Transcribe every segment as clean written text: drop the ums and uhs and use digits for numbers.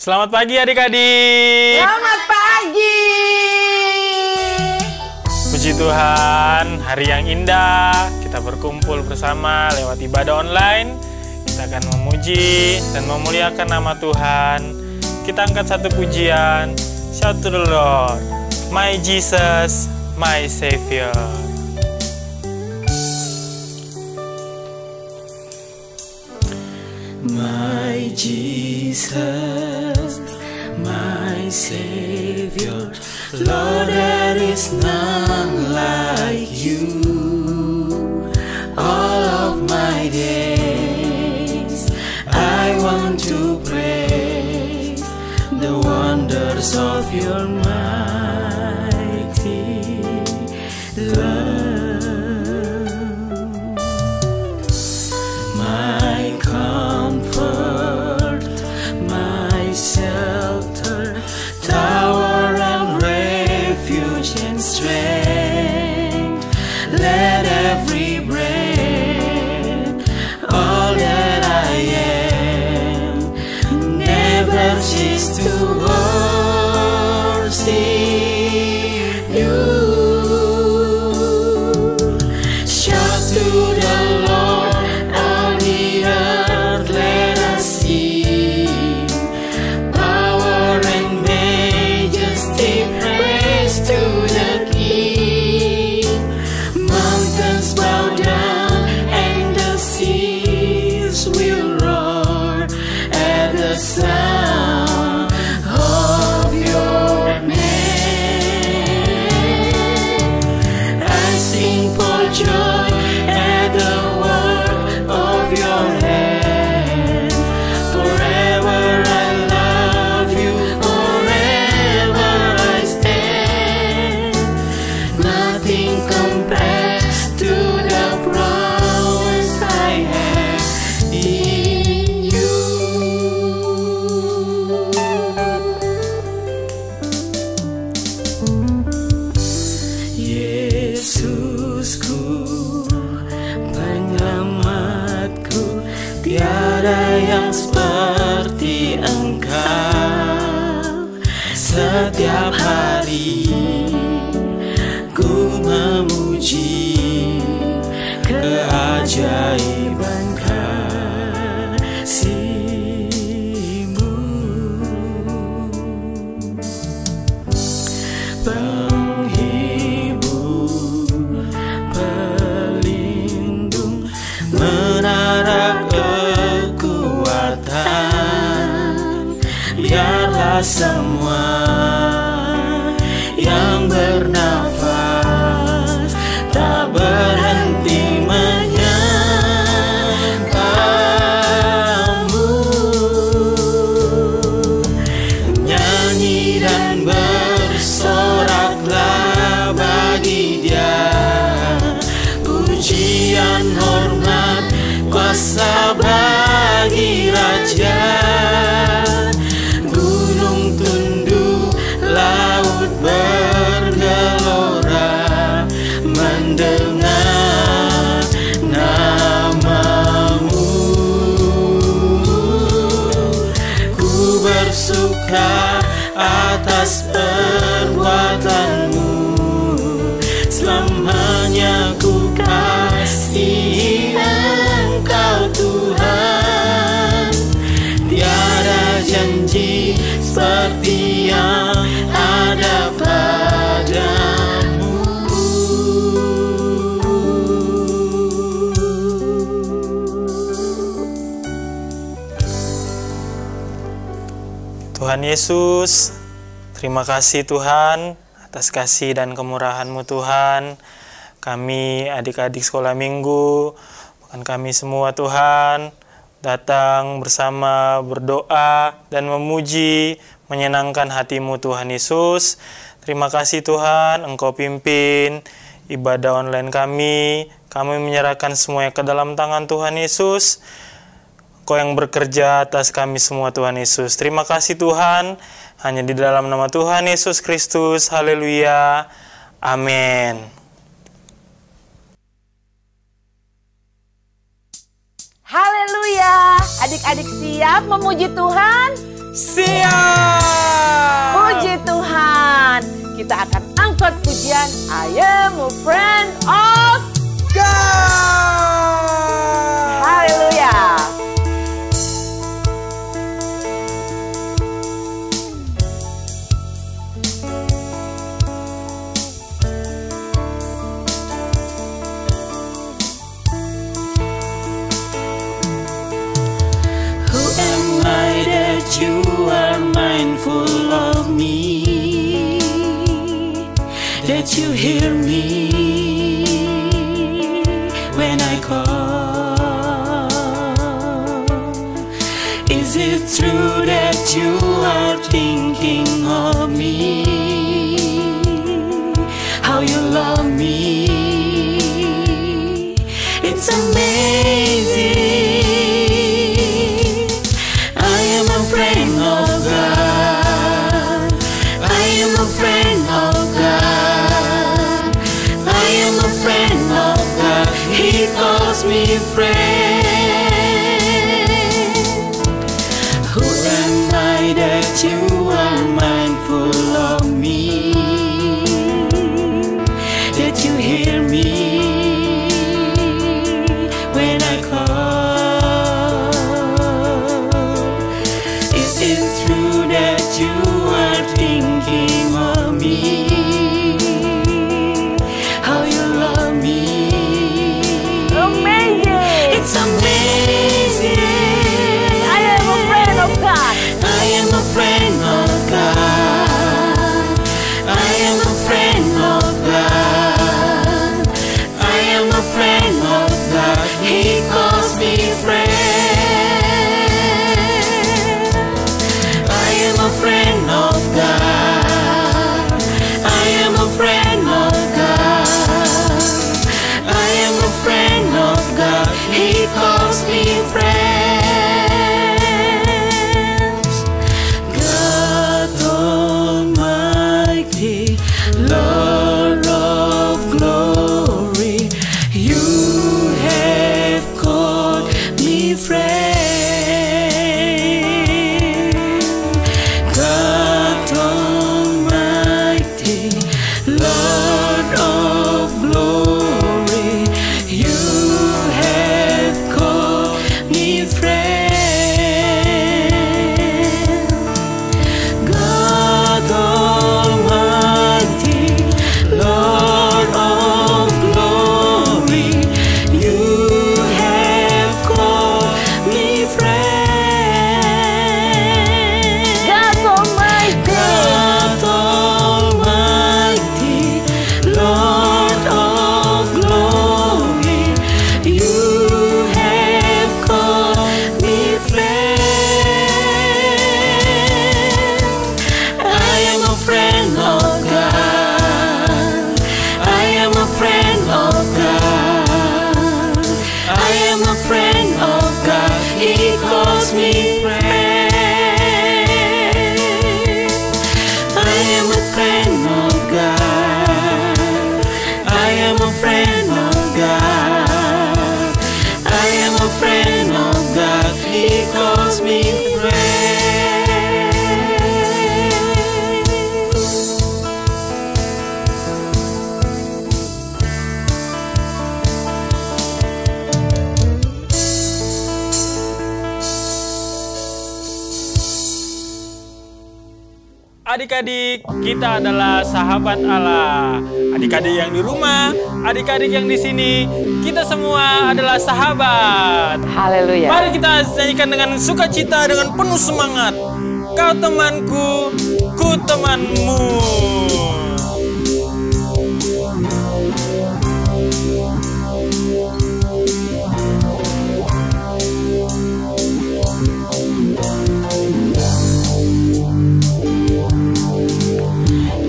Selamat pagi adik-adik. Selamat pagi. Puji Tuhan, hari yang indah. Kita berkumpul bersama lewat ibadah online. Kita akan memuji dan memuliakan nama Tuhan. Kita angkat satu pujian. Shout to the Lord, my Jesus, my Savior. My Jesus, my Savior, Lord, there is none like you. All of my days, I want to praise the wonders of your mighty love. My comfort, my shelter, tower and refuge and strength. Let every breath, all that I am, never cease to worship you. Shout to the Lord, all the earth, let us sing. Power and majesty, praise to the King. Mountains bow down and the seas will roar at the sound of your name. I sing for joy at the work of your hand. Forever I love you, forever I stand. Nothing compares to the promise I have in you. Yesusku, penyelamatku, tiada yang seperti Engkau. Setiap hari ku memuji keajaiban kasih-Mu. Penghibur, pelindung, menara kekuatan. Biarlah semua yang bernafas tak berhenti menyembah-Mu. Nyanyi dan bersoraklah bagi Dia, pujian, hormat, kuasa bagi Raja. Gunung tunduk, laut bergelora mendengar nama-Mu. Ku bersuka atas perbuatan-Mu, selamanya ku kasihi Engkau Tuhan. Tiada janji seperti yang ada padamu. Tuhan Yesus, terima kasih Tuhan atas kasih dan kemurahan-Mu Tuhan. Kami adik-adik sekolah minggu, bahkan kami semua Tuhan, datang bersama berdoa dan memuji, menyenangkan hati-Mu Tuhan Yesus. Terima kasih Tuhan, Engkau pimpin ibadah online kami. Kami menyerahkan semuanya ke dalam tangan Tuhan Yesus. Engkau yang bekerja atas kami semua Tuhan Yesus. Terima kasih Tuhan, hanya di dalam nama Tuhan Yesus Kristus. Haleluya. Amin. Haleluya. Adik-adik siap memuji Tuhan? Siap. Puji Tuhan. Kita akan angkat pujian I am a friend of God. Haleluya. Who am I that you are mindful of me, that you hear me when I call? Is it true that you are thinking of me, how you love me? It's amazing. I am a friend of God. I am a friend of God. I am a friend of God. He calls me friend. Who am I that you are mindful of me, that you hear me when I call? Is it true that you are thinking of me, how you love me? Amazing. It's amazing. I am a friend of God. I am a friend of God. I am a friend of God. I am a friend of God. He calls me friend. I am a friend of God. I am a friend of God. I am a friend of God. He calls me friend. God Almighty, Lord of glory, you have called me friend. God Almighty, Lord of glory, you have called me friend. God Almighty, Lord of glory, you have called me friend. God Almighty. God Almighty, Lord of glory, you have called me friend. I am a friend of God. I am a friend of God. I am a friend of God. He calls me friend. I am a friend of God. I am a friend of God. I am a friend of God. He calls me friend. Adik-adik, kita adalah sahabat Allah. Adik-adik yang di rumah, adik-adik yang di sini, kita semua adalah sahabat. Haleluya. Mari kita nyanyikan dengan sukacita, dengan penuh semangat. Kau temanku, ku temanmu.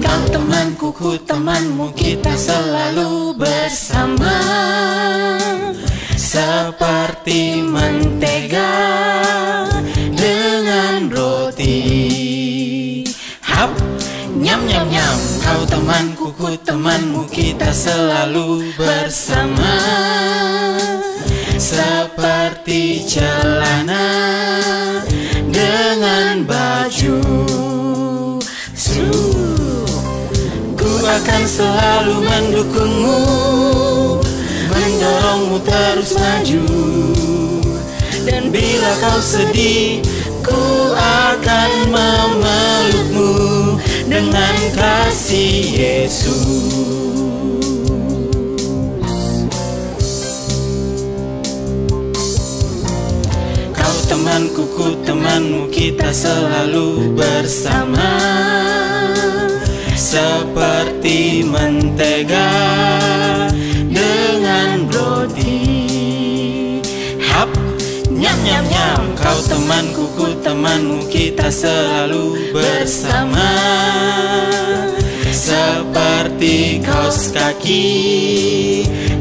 Kau temanku, ku temanmu, kita selalu bersama, seperti mentega dengan roti. Hap, nyam nyam nyam. Kau temanku, ku temanmu, kita selalu bersama, seperti celana dengan baju. maju. Ku akan selalu mendukungmu, mendorongmu terus maju. Dan bila kau sedih, ku akan memelukmu dengan kasih Yesus. Kau temanku, ku temanmu, kita selalu bersama. Seperti mentega dengan roti. Hap, nyam nyam nyam. Kau temanku, ku temanmu, kita selalu bersama. Seperti kaos kaki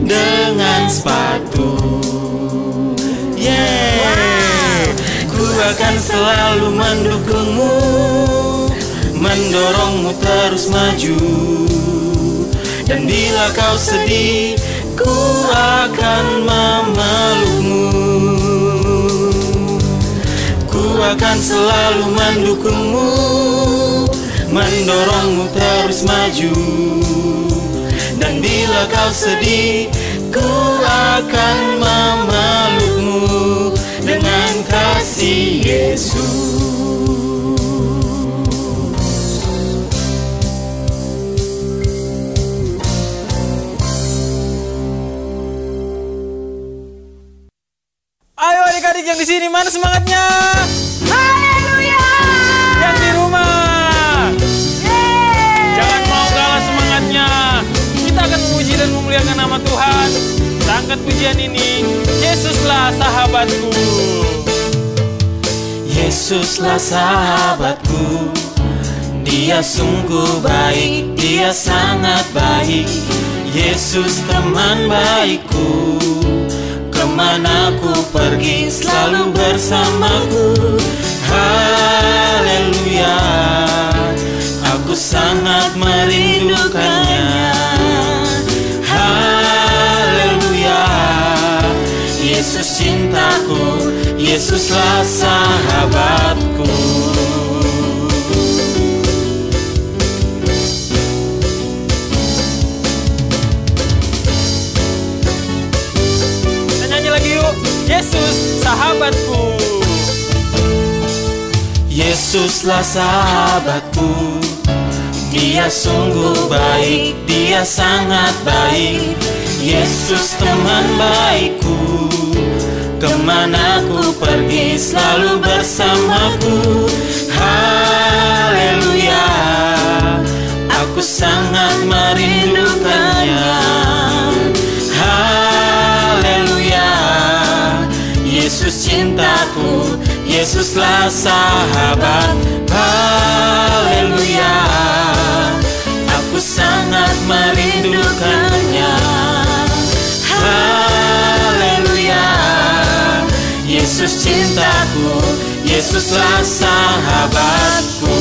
dengan sepatu. Yeah. Ku akan selalu mendukungmu, mendorongmu terus maju. Dan bila kau sedih, ku akan memelukmu. Ku akan selalu mendukungmu, mendorongmu terus maju. Dan bila kau sedih, ku akan memelukmu dengan kasih Yesus. Ayo adik-adik yang di sini, mana semangatnya? Haleluya. Yang di rumah, jangan mau kalah semangatnya. Kita akan memuji dan memuliakan nama Tuhan. Kita angkat pujian ini. Yesuslah sahabatku. Yesuslah sahabatku, Dia sungguh baik, Dia sangat baik. Yesus teman baikku, kemana ku pergi selalu bersamaku. Haleluya, aku sangat merindukannya. Haleluya, Yesus cintaku, Yesuslah sahabatku. Yesus sahabatku. Yesuslah sahabatku, Dia sungguh baik, Dia sangat baik. Yesus teman baikku, kemana ku pergi selalu bersamaku. Haleluya, aku sangat merindukannya. Yesus cintaku, Yesuslah sahabat. Haleluya, aku sangat merindukannya. Haleluya, Yesus cintaku, Yesuslah sahabatku.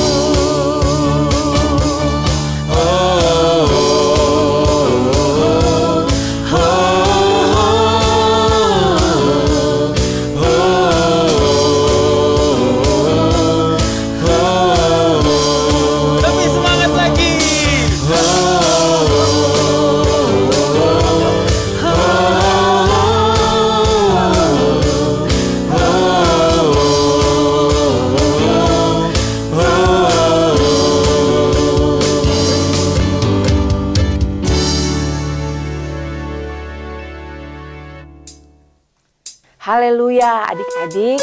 Haleluya, adik-adik,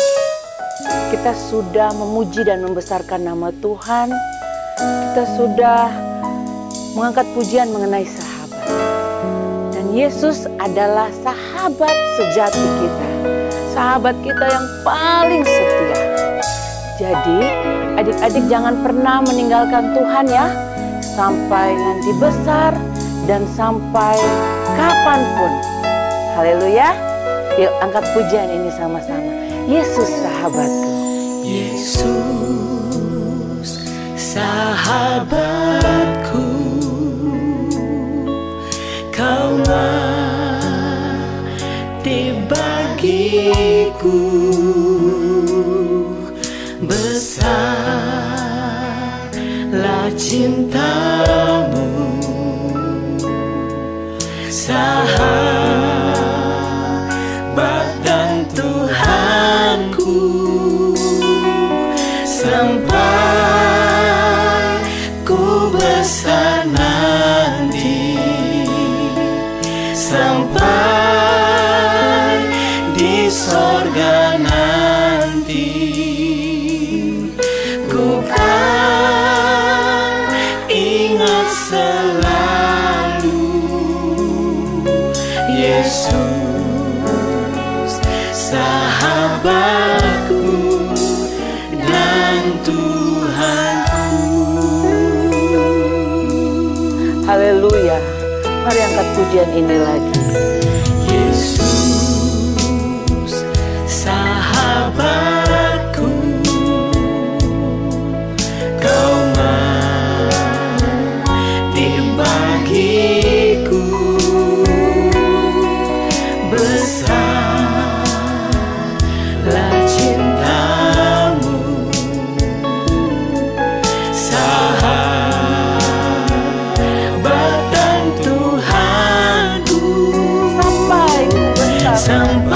kita sudah memuji dan membesarkan nama Tuhan. Kita sudah mengangkat pujian mengenai sahabat. Dan Yesus adalah sahabat sejati kita, sahabat kita yang paling setia. Jadi adik-adik jangan pernah meninggalkan Tuhan ya, sampai nanti besar dan sampai kapanpun. Haleluya. Yuk angkat pujian ini sama-sama. Yesus sahabatku. Yesus sahabatku, Kau mati bagiku, besar cintamu, sahabat dan Tuhanku, sampai ku besar nanti, sampai di sorga nanti, ku kan ingat selalu Yesus, sahabatku dan Tuhanku. Haleluya. Mari angkat pujian ini lagi. Yesus, sahabatku, kau mati bagiku, besarlah cintamu, sahabat dan Tuhanku, sampai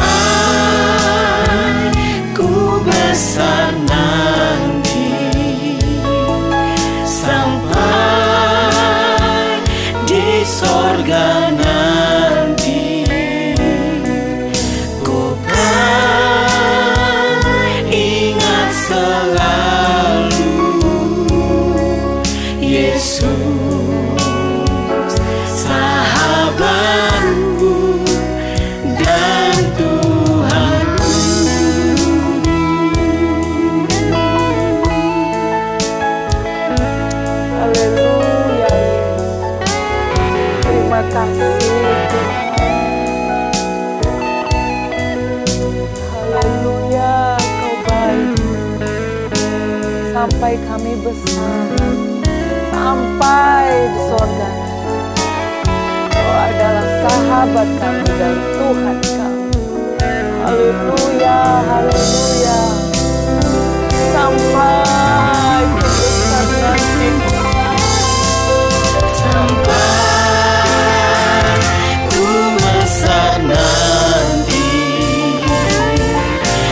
ku besar nanti, sampai di sorga nanti, ku kan ingat selalu Yesus, sahabatku dan Tuhanku. Haleluya. Terima kasih. Haleluya, kau baik. Sampai kami besar, sampai di sorga. Kau adalah sahabat kami dan Tuhan kami. Haleluya, haleluya. Sampai ke besar nanti, Sampai ku besar nanti,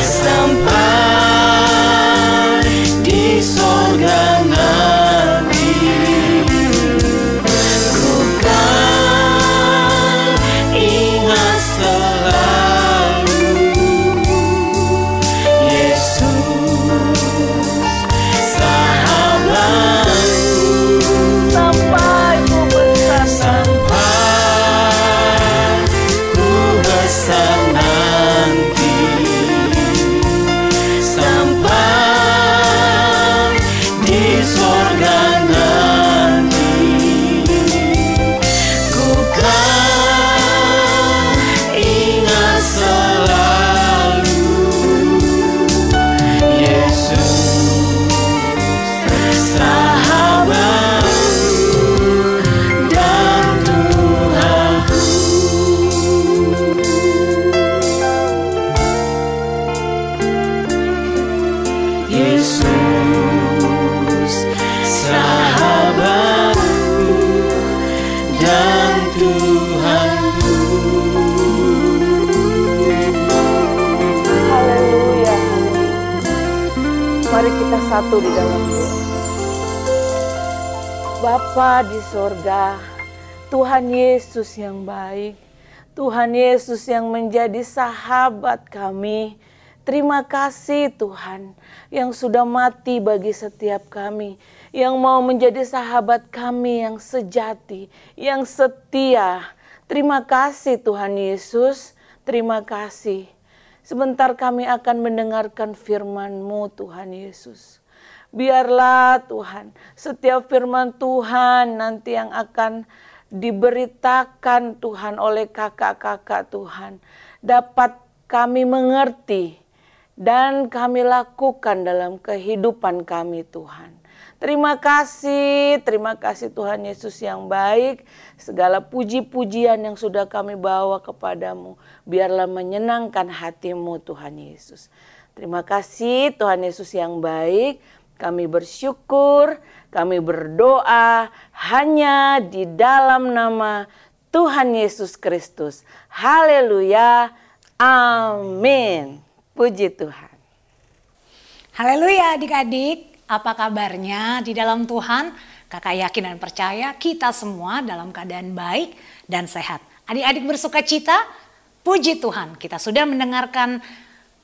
sampai di sorga nanti, ku kan ingat selalu Yesus, sahabatku, sampai ku besar sampai ku besar nanti, sampai di sorga nanti, ku kan ingat selalu Yesus, sahabatku dan Tuhanku. Yesus, sahabatku dan Tuhanku. Haleluya. Mari kita satu di dalam doa. Bapa di sorga, Tuhan Yesus yang baik, Tuhan Yesus yang menjadi sahabat kami. Terima kasih Tuhan yang sudah mati bagi setiap kami, yang mau menjadi sahabat kami yang sejati, yang setia. Terima kasih Tuhan Yesus, terima kasih. Sebentar kami akan mendengarkan firman-Mu Tuhan Yesus. Biarlah Tuhan, setiap firman Tuhan nanti yang akan diberitakan Tuhan oleh kakak-kakak Tuhan, dapat kami mengerti dan kami lakukan dalam kehidupan kami Tuhan. Terima kasih Tuhan Yesus yang baik. Segala puji-pujian yang sudah kami bawa kepadamu, biarlah menyenangkan hatimu Tuhan Yesus. Terima kasih Tuhan Yesus yang baik. kami bersyukur, kami berdoa hanya di dalam nama Tuhan Yesus Kristus. Haleluya. Amin. Puji Tuhan. Haleluya adik-adik, apa kabarnya di dalam Tuhan? Kakak yakin dan percaya kita semua dalam keadaan baik dan sehat. Adik-adik bersuka cita, puji Tuhan. Kita sudah mendengarkan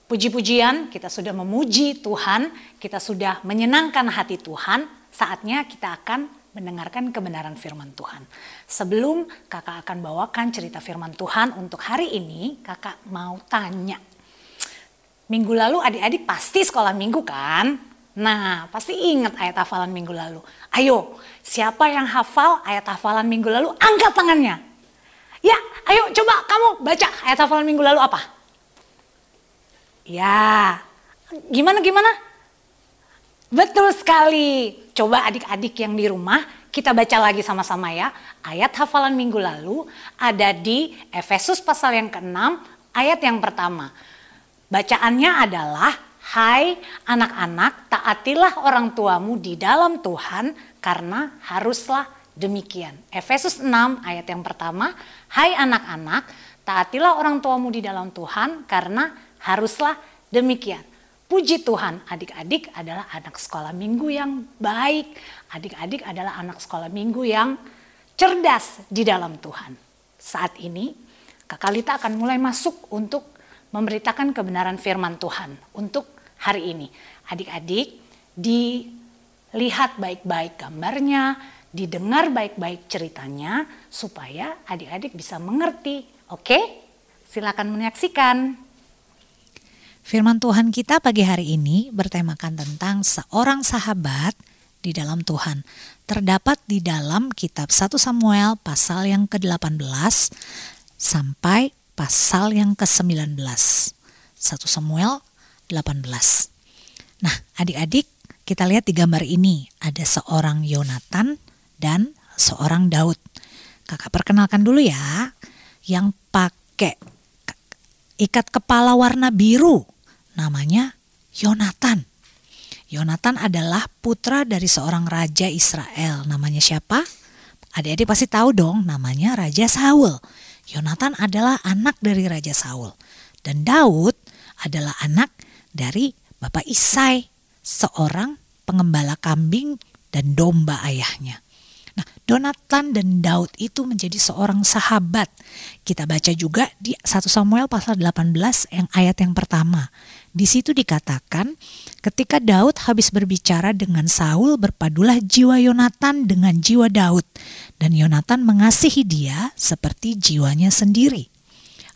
puji-pujian, kita sudah memuji Tuhan, kita sudah menyenangkan hati Tuhan. Saatnya kita akan mendengarkan kebenaran firman Tuhan. Sebelum kakak akan bawakan cerita firman Tuhan untuk hari ini, kakak mau tanya. Minggu lalu adik-adik pasti sekolah minggu kan? Nah, pasti ingat ayat hafalan minggu lalu. Ayo, siapa yang hafal ayat hafalan minggu lalu? Angkat tangannya. Ya, ayo coba kamu baca ayat hafalan minggu lalu apa? Ya, gimana? Betul sekali. Coba adik-adik yang di rumah kita baca lagi sama-sama ya. Ayat hafalan minggu lalu ada di Efesus pasal yang ke-6 ayat yang pertama. Bacaannya adalah, hai anak-anak, taatilah orang tuamu di dalam Tuhan karena haruslah demikian. Efesus 6 ayat yang pertama, hai anak-anak, taatilah orang tuamu di dalam Tuhan karena haruslah demikian. Puji Tuhan, adik-adik adalah anak sekolah minggu yang baik. Adik-adik adalah anak sekolah minggu yang cerdas di dalam Tuhan. Saat ini, Kakak Lita akan mulai masuk untuk memberitakan kebenaran firman Tuhan untuk hari ini. Adik-adik, dilihat baik-baik gambarnya, didengar baik-baik ceritanya, supaya adik-adik bisa mengerti. Oke? Silakan menyaksikan. Firman Tuhan kita pagi hari ini bertemakan tentang seorang sahabat di dalam Tuhan. Terdapat di dalam kitab 1 Samuel pasal yang ke-18 sampai pasal yang ke-19. 1 Samuel 18. Nah, adik-adik, kita lihat di gambar ini ada seorang Yonatan dan seorang Daud. Kakak perkenalkan dulu ya, yang pakai ikat kepala warna biru namanya Yonatan. Yonatan adalah putra dari seorang raja Israel. Namanya siapa? Adik-adik pasti tahu dong, namanya Raja Saul. Yonatan adalah anak dari Raja Saul. Dan Daud adalah anak dari Bapak Isai, seorang pengembala kambing dan domba ayahnya. Nah, Yonatan dan Daud itu menjadi seorang sahabat. Kita baca juga di 1 Samuel pasal 18 yang ayat yang pertama. Di situ dikatakan, ketika Daud habis berbicara dengan Saul, berpadulah jiwa Yonatan dengan jiwa Daud. Dan Yonatan mengasihi dia seperti jiwanya sendiri.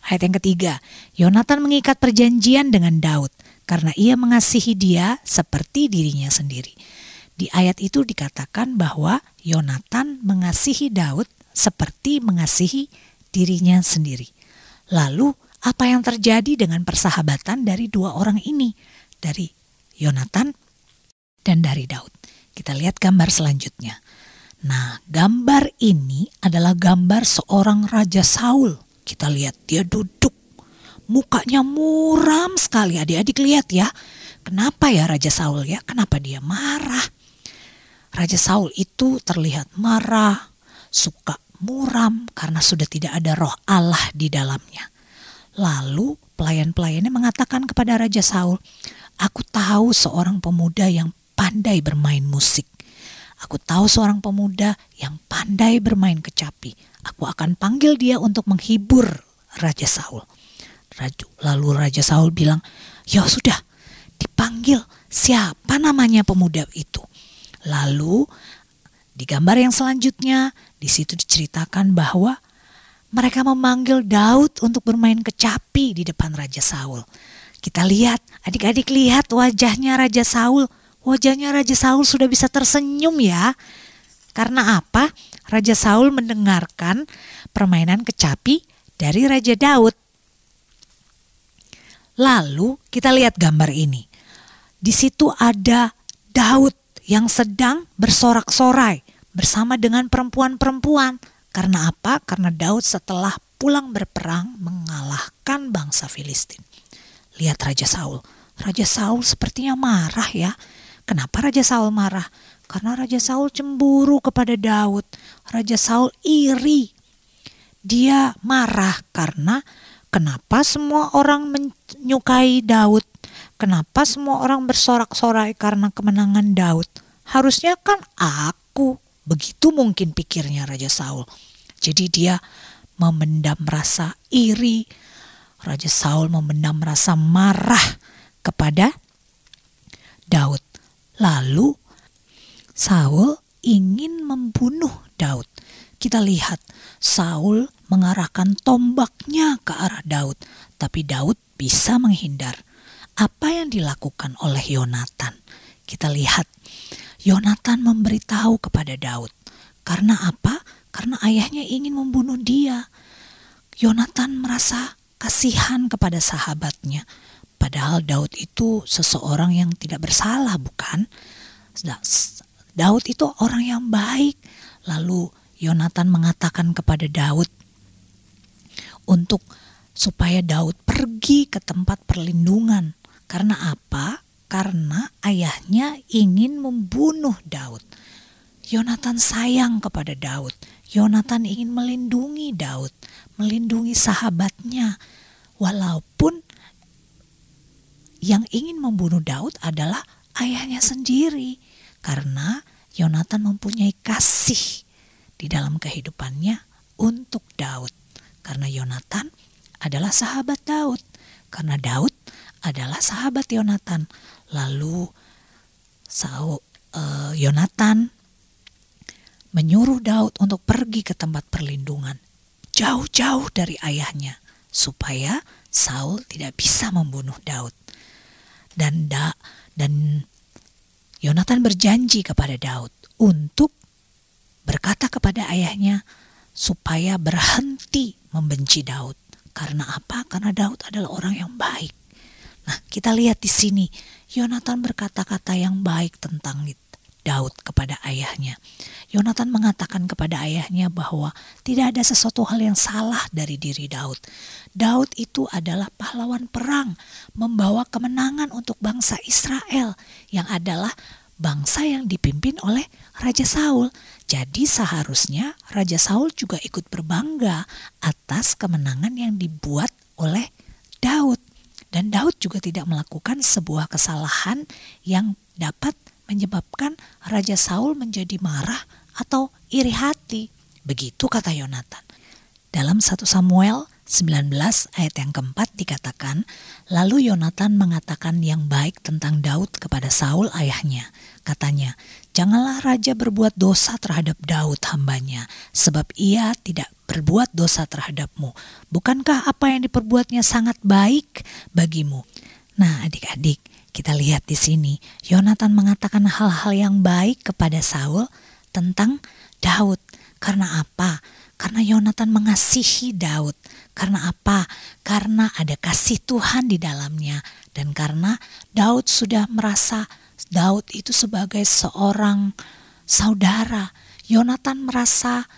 Ayat yang ketiga, Yonatan mengikat perjanjian dengan Daud karena ia mengasihi dia seperti dirinya sendiri. Di ayat itu dikatakan bahwa Yonatan mengasihi Daud seperti mengasihi dirinya sendiri. Lalu apa yang terjadi dengan persahabatan dari dua orang ini? Dari Yonatan dan dari Daud. Kita lihat gambar selanjutnya. Nah, gambar ini adalah gambar seorang Raja Saul. Kita lihat dia duduk. Mukanya muram sekali. Adik-adik lihat ya. Kenapa ya Raja Saul ya? Kenapa dia marah? Raja Saul itu terlihat marah, suka muram karena sudah tidak ada roh Allah di dalamnya. Lalu pelayan-pelayannya mengatakan kepada Raja Saul, aku tahu seorang pemuda yang pandai bermain musik. Aku tahu seorang pemuda yang pandai bermain kecapi. Aku akan panggil dia untuk menghibur Raja Saul. Lalu Raja Saul bilang, ya sudah, dipanggil siapa namanya pemuda itu. Lalu di gambar yang selanjutnya, di situ diceritakan bahwa mereka memanggil Daud untuk bermain kecapi di depan Raja Saul. Kita lihat, adik-adik lihat wajahnya Raja Saul. Wajahnya Raja Saul sudah bisa tersenyum ya. Karena apa? Raja Saul mendengarkan permainan kecapi dari Raja Daud. Lalu kita lihat gambar ini. Di situ ada Daud yang sedang bersorak-sorai bersama dengan perempuan-perempuan. Karena apa? Karena Daud setelah pulang berperang mengalahkan bangsa Filistin. Lihat Raja Saul. Raja Saul sepertinya marah ya. Kenapa Raja Saul marah? Karena Raja Saul cemburu kepada Daud. Raja Saul iri. Dia marah karena kenapa semua orang menyukai Daud? Kenapa semua orang bersorak-sorai karena kemenangan Daud? Harusnya kan aku. Begitu mungkin pikirnya Raja Saul. Jadi dia memendam rasa iri. Raja Saul memendam rasa marah kepada Daud. Lalu Saul ingin membunuh Daud. Kita lihat Saul mengarahkan tombaknya ke arah Daud, tapi Daud bisa menghindar. Apa yang dilakukan oleh Yonatan? Kita lihat Yonatan memberitahu kepada Daud. Karena apa? Karena ayahnya ingin membunuh dia. Yonatan merasa kasihan kepada sahabatnya. Padahal Daud itu seseorang yang tidak bersalah, bukan? Daud itu orang yang baik. Lalu Yonatan mengatakan kepada Daud untuk supaya Daud pergi ke tempat perlindungan. Karena apa? Karena ayahnya ingin membunuh Daud. Yonatan sayang kepada Daud. Yonatan ingin melindungi Daud, melindungi sahabatnya. Walaupun yang ingin membunuh Daud adalah ayahnya sendiri. Karena Yonatan mempunyai kasih di dalam kehidupannya untuk Daud. Karena Yonatan adalah sahabat Daud. Karena Daud adalah sahabat Yonatan. Lalu Yonatan menyuruh Daud untuk pergi ke tempat perlindungan. Jauh-jauh dari ayahnya. Supaya Saul tidak bisa membunuh Daud. Dan Yonatan berjanji kepada Daud untuk berkata kepada ayahnya supaya berhenti membenci Daud. Karena apa? Karena Daud adalah orang yang baik. Nah, kita lihat di sini Yonatan berkata-kata yang baik tentang Daud kepada ayahnya. Yonatan mengatakan kepada ayahnya bahwa tidak ada sesuatu hal yang salah dari diri Daud. Daud itu adalah pahlawan perang, membawa kemenangan untuk bangsa Israel yang adalah bangsa yang dipimpin oleh Raja Saul. Jadi seharusnya Raja Saul juga ikut berbangga atas kemenangan yang dibuat oleh Daud. Dan Daud juga tidak melakukan sebuah kesalahan yang dapat menyebabkan Raja Saul menjadi marah atau iri hati. Begitu kata Yonatan. Dalam 1 Samuel 19 ayat yang keempat dikatakan, lalu Yonatan mengatakan yang baik tentang Daud kepada Saul ayahnya. Katanya, janganlah raja berbuat dosa terhadap Daud hambanya, sebab ia tidak berbuat dosa terhadapmu. Bukankah apa yang diperbuatnya sangat baik bagimu? Nah, adik-adik, kita lihat di sini, Yonatan mengatakan hal-hal yang baik kepada Saul tentang Daud. Karena apa? Karena Yonatan mengasihi Daud. Karena apa? Karena ada kasih Tuhan di dalamnya. Dan karena Daud sudah merasa Daud itu sebagai seorang saudara. Yonatan merasa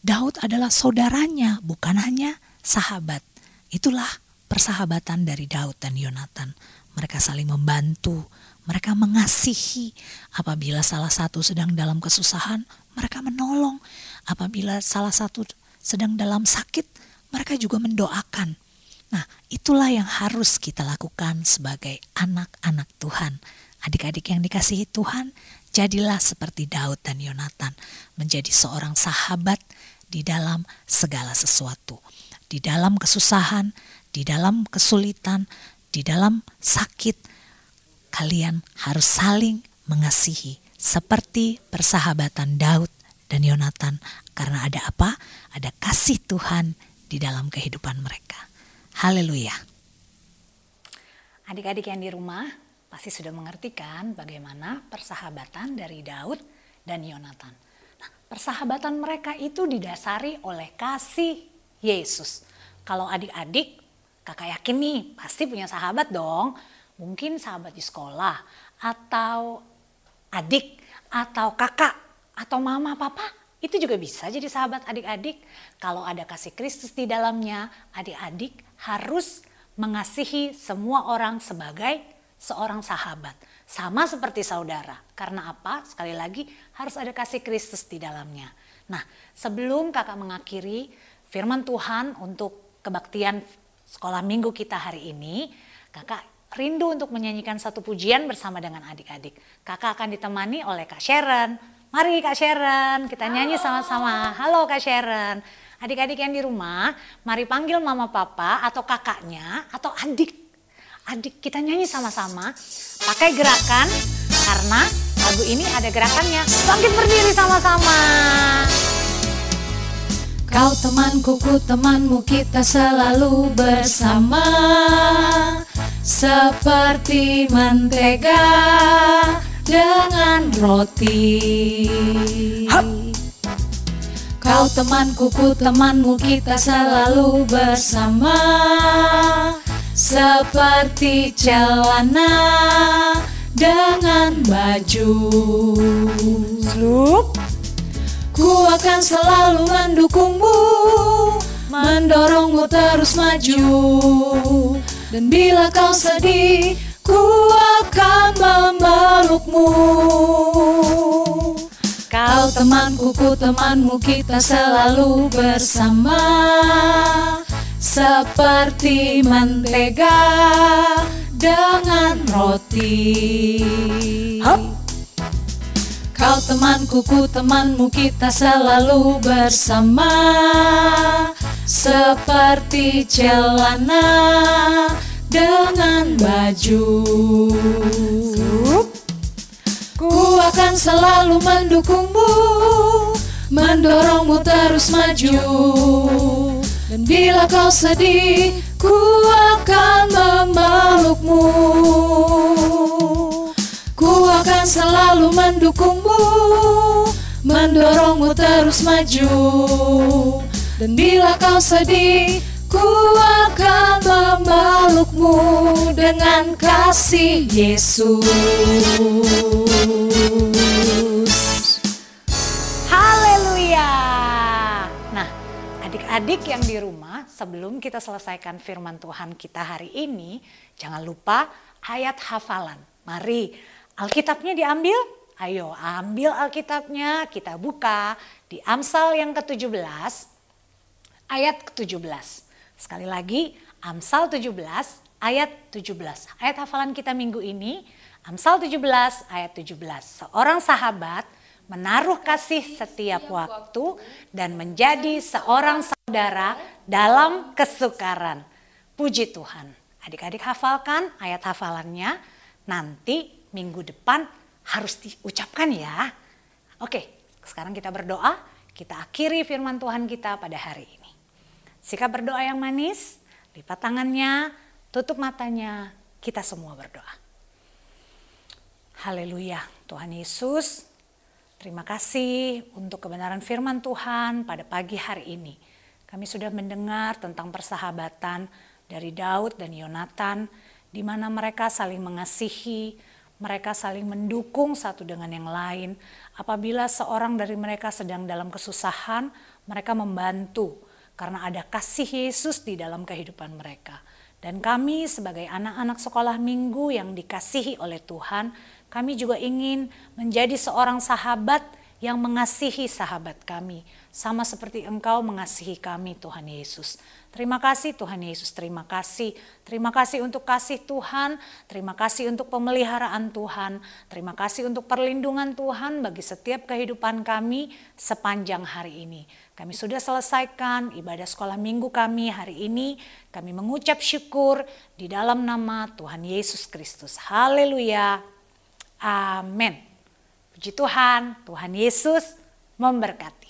Daud adalah saudaranya, bukan hanya sahabat. Itulah persahabatan dari Daud dan Yonatan. Mereka saling membantu, mereka mengasihi. Apabila salah satu sedang dalam kesusahan, mereka menolong. Apabila salah satu sedang dalam sakit, mereka juga mendoakan. Nah, itulah yang harus kita lakukan sebagai anak-anak Tuhan. Adik-adik yang dikasihi Tuhan, jadilah seperti Daud dan Yonatan, menjadi seorang sahabat di dalam segala sesuatu. Di dalam kesusahan, di dalam kesulitan, di dalam sakit, kalian harus saling mengasihi seperti persahabatan Daud dan Yonatan. Karena ada apa? Ada kasih Tuhan di dalam kehidupan mereka. Haleluya. Adik-adik yang di rumah pasti sudah mengerti kan bagaimana persahabatan dari Daud dan Yonatan. Nah, persahabatan mereka itu didasari oleh kasih Yesus. Kalau adik-adik, kakak yakin nih pasti punya sahabat dong. Mungkin sahabat di sekolah, atau adik, atau kakak, atau mama, papa. Itu juga bisa jadi sahabat adik-adik. Kalau ada kasih Kristus di dalamnya, adik-adik harus mengasihi semua orang sebagai seorang sahabat. Sama seperti saudara. Karena apa? Sekali lagi harus ada kasih Kristus di dalamnya. Nah, sebelum kakak mengakhiri firman Tuhan untuk kebaktian sekolah minggu kita hari ini, kakak rindu untuk menyanyikan satu pujian bersama dengan adik-adik. Kakak akan ditemani oleh Kak Sharon. Mari Kak Sharon, kita nyanyi sama-sama. Halo Kak Sharon. Adik-adik yang di rumah, mari panggil mama papa atau kakaknya atau adik. Adik kita nyanyi sama-sama pakai gerakan karena lagu ini ada gerakannya. Bangkit berdiri sama-sama. Kau temanku, ku temanmu, kita selalu bersama. Seperti mentega dengan roti. Kau temanku, ku temanmu, kita selalu bersama. Seperti celana dengan baju. Ku akan selalu mendukungmu, mendorongmu terus maju. Dan bila kau sedih, ku akan memelukmu. Kau temanku, ku temanmu, kita selalu bersama. Seperti mentega dengan roti. Kau temanku, ku temanmu, kita selalu bersama. Seperti celana dengan baju. Ku akan selalu mendukungmu, mendorongmu terus maju. Dan bila kau sedih, ku akan memelukmu. Ku akan selalu mendukungmu, mendorongmu terus maju. Dan bila kau sedih, ku akan memelukmu dengan kasih Yesus. Haleluya. Nah, adik-adik yang di rumah, sebelum kita selesaikan firman Tuhan kita hari ini, jangan lupa ayat hafalan. Mari, Alkitabnya diambil. Ayo, ambil Alkitabnya, kita buka di Amsal yang ke-17, ayat ke-17. Sekali lagi, Amsal 17, ayat 17. Ayat hafalan kita minggu ini, Amsal 17, ayat 17. Seorang sahabat menaruh kasih setiap waktu dan menjadi seorang saudara dalam kesukaran. Puji Tuhan. Adik-adik hafalkan ayat hafalannya, nanti minggu depan harus diucapkan ya. Oke, sekarang kita berdoa, kita akhiri firman Tuhan kita pada hari ini. Sikap berdoa yang manis, lipat tangannya, tutup matanya, kita semua berdoa. Haleluya, Tuhan Yesus, terima kasih untuk kebenaran firman Tuhan pada pagi hari ini. Kami sudah mendengar tentang persahabatan dari Daud dan Yonatan, di mana mereka saling mengasihi, mereka saling mendukung satu dengan yang lain. Apabila seorang dari mereka sedang dalam kesusahan, mereka membantu karena ada kasih Yesus di dalam kehidupan mereka. Dan kami sebagai anak-anak sekolah minggu yang dikasihi oleh Tuhan, kami juga ingin menjadi seorang sahabat yang mengasihi sahabat kami. Sama seperti Engkau mengasihi kami, Tuhan Yesus. Terima kasih Tuhan Yesus, terima kasih. Terima kasih untuk kasih Tuhan, terima kasih untuk pemeliharaan Tuhan, terima kasih untuk perlindungan Tuhan bagi setiap kehidupan kami sepanjang hari ini. Kami sudah selesaikan ibadah sekolah minggu kami hari ini. Kami mengucap syukur di dalam nama Tuhan Yesus Kristus. Haleluya. Amin. Puji Tuhan, Tuhan Yesus memberkati.